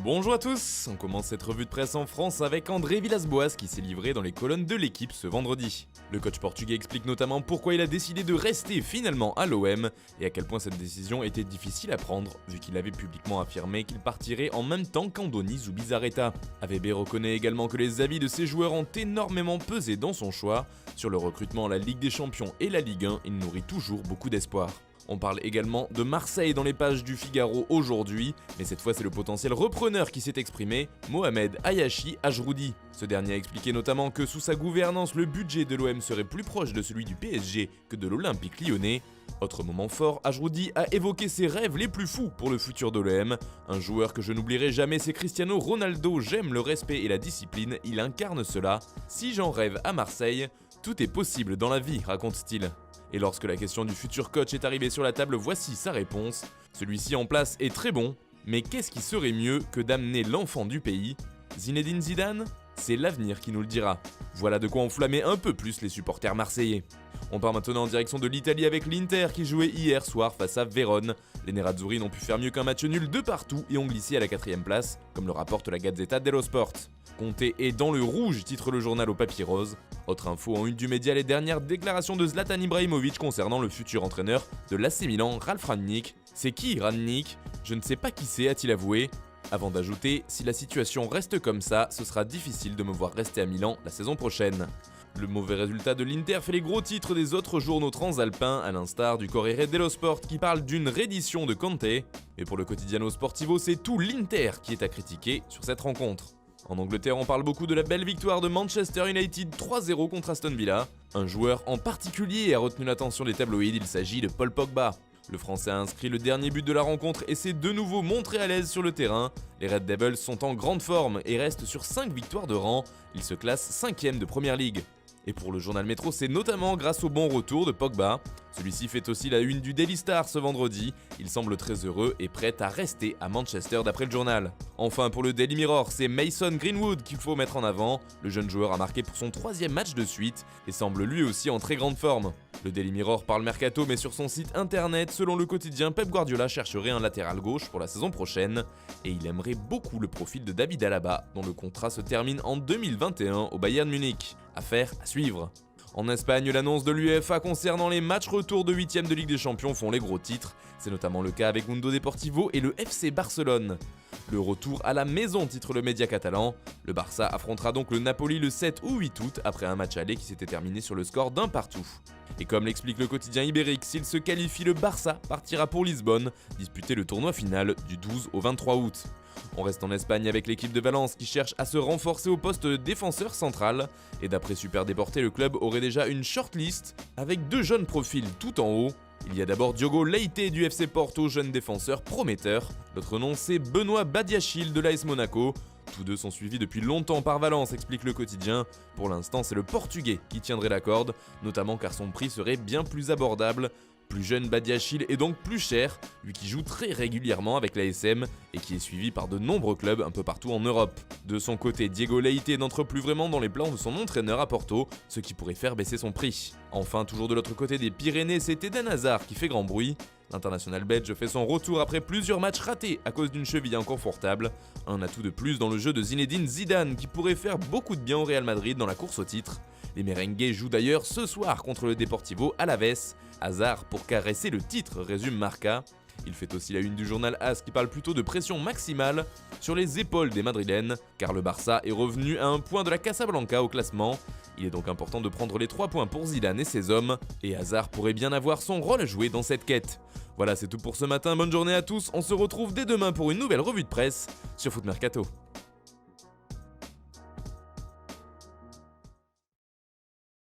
Bonjour à tous, on commence cette revue de presse en France avec André Villas-Boas qui s'est livré dans les colonnes de l'équipe ce vendredi. Le coach portugais explique notamment pourquoi il a décidé de rester finalement à l'OM et à quel point cette décision était difficile à prendre vu qu'il avait publiquement affirmé qu'il partirait en même temps qu'Andoni Zubizarreta. AVB reconnaît également que les avis de ses joueurs ont énormément pesé dans son choix. Sur le recrutement, la Ligue des Champions et la Ligue 1, il nourrit toujours beaucoup d'espoir. On parle également de Marseille dans les pages du Figaro aujourd'hui, mais cette fois c'est le potentiel repreneur qui s'est exprimé, Mohamed Hayashi Ajroudi. Ce dernier a expliqué notamment que sous sa gouvernance, le budget de l'OM serait plus proche de celui du PSG que de l'Olympique lyonnais. Autre moment fort, Ajroudi a évoqué ses rêves les plus fous pour le futur de l'OM. Un joueur que je n'oublierai jamais, c'est Cristiano Ronaldo, j'aime le respect et la discipline, il incarne cela. Si j'en rêve à Marseille, tout est possible dans la vie, raconte-t-il. Et lorsque la question du futur coach est arrivée sur la table, voici sa réponse. Celui-ci en place est très bon, mais qu'est-ce qui serait mieux que d'amener l'enfant du pays? Zinedine Zidane? C'est l'avenir qui nous le dira. Voilà de quoi enflammer un peu plus les supporters marseillais. On part maintenant en direction de l'Italie avec l'Inter qui jouait hier soir face à Vérone. Les Nerazzurri n'ont pu faire mieux qu'un match nul de partout et ont glissé à la 4ème place, comme le rapporte la Gazzetta dello Sport. Conte est dans le rouge, titre le journal au papier rose. Autre info en une du média, les dernières déclarations de Zlatan Ibrahimovic concernant le futur entraîneur de l'AC Milan, Ralf Rangnick. C'est qui Rangnick? Je ne sais pas qui c'est, a-t-il avoué. Avant d'ajouter, si la situation reste comme ça, ce sera difficile de me voir rester à Milan la saison prochaine. Le mauvais résultat de l'Inter fait les gros titres des autres journaux transalpins, à l'instar du Corriere dello Sport qui parle d'une reddition de Conte. Mais pour le Quotidiano Sportivo, c'est tout l'Inter qui est à critiquer sur cette rencontre. En Angleterre, on parle beaucoup de la belle victoire de Manchester United 3-0 contre Aston Villa. Un joueur en particulier a retenu l'attention des tabloïds, il s'agit de Paul Pogba. Le Français a inscrit le dernier but de la rencontre et s'est de nouveau montré à l'aise sur le terrain. Les Red Devils sont en grande forme et restent sur 5 victoires de rang. Ils se classent 5e de Première Ligue. Et pour le journal Métro, c'est notamment grâce au bon retour de Pogba. Celui-ci fait aussi la une du Daily Star ce vendredi. Il semble très heureux et prêt à rester à Manchester d'après le journal. Enfin pour le Daily Mirror, c'est Mason Greenwood qu'il faut mettre en avant. Le jeune joueur a marqué pour son 3e match de suite et semble lui aussi en très grande forme. Le Daily Mirror parle mercato mais sur son site internet, selon le quotidien, Pep Guardiola chercherait un latéral gauche pour la saison prochaine et il aimerait beaucoup le profil de David Alaba dont le contrat se termine en 2021 au Bayern Munich. Affaire à suivre. En Espagne, l'annonce de l'UEFA concernant les matchs retour de 8e de Ligue des Champions font les gros titres. C'est notamment le cas avec Mundo Deportivo et le FC Barcelone. Le retour à la maison, titre le média catalan. Le Barça affrontera donc le Napoli le 7 ou 8 août après un match aller qui s'était terminé sur le score d'un partout. Et comme l'explique le quotidien ibérique, s'il se qualifie, le Barça partira pour Lisbonne, disputer le tournoi final du 12 au 23 août. On reste en Espagne avec l'équipe de Valence qui cherche à se renforcer au poste de défenseur central. Et d'après Super Deporté, le club aurait déjà une shortlist avec 2 jeunes profils tout en haut. Il y a d'abord Diogo Leite du FC Porto, jeune défenseur prometteur. L'autre nom c'est Benoît Badiachil de l'AS Monaco. Tous deux sont suivis depuis longtemps par Valence, explique le quotidien. Pour l'instant, c'est le Portugais qui tiendrait la corde, notamment car son prix serait bien plus abordable. Plus jeune, Badiachil est donc plus cher, lui qui joue très régulièrement avec l'ASM et qui est suivi par de nombreux clubs un peu partout en Europe. De son côté, Diego Leite n'entre plus vraiment dans les plans de son entraîneur à Porto, ce qui pourrait faire baisser son prix. Enfin, toujours de l'autre côté des Pyrénées, c'est Eden Hazard qui fait grand bruit. L'international belge fait son retour après plusieurs matchs ratés à cause d'une cheville inconfortable. Un atout de plus dans le jeu de Zinedine Zidane qui pourrait faire beaucoup de bien au Real Madrid dans la course au titre. Les merengues jouent d'ailleurs ce soir contre le Deportivo Alavés. Hazard pour caresser le titre, résume Marca. Il fait aussi la une du journal AS qui parle plutôt de pression maximale sur les épaules des Madrilènes, car le Barça est revenu à 1 point de la Casablanca au classement. Il est donc important de prendre les 3 points pour Zidane et ses hommes, et Hazard pourrait bien avoir son rôle à jouer dans cette quête. Voilà, c'est tout pour ce matin, bonne journée à tous, on se retrouve dès demain pour une nouvelle revue de presse sur Foot Mercato.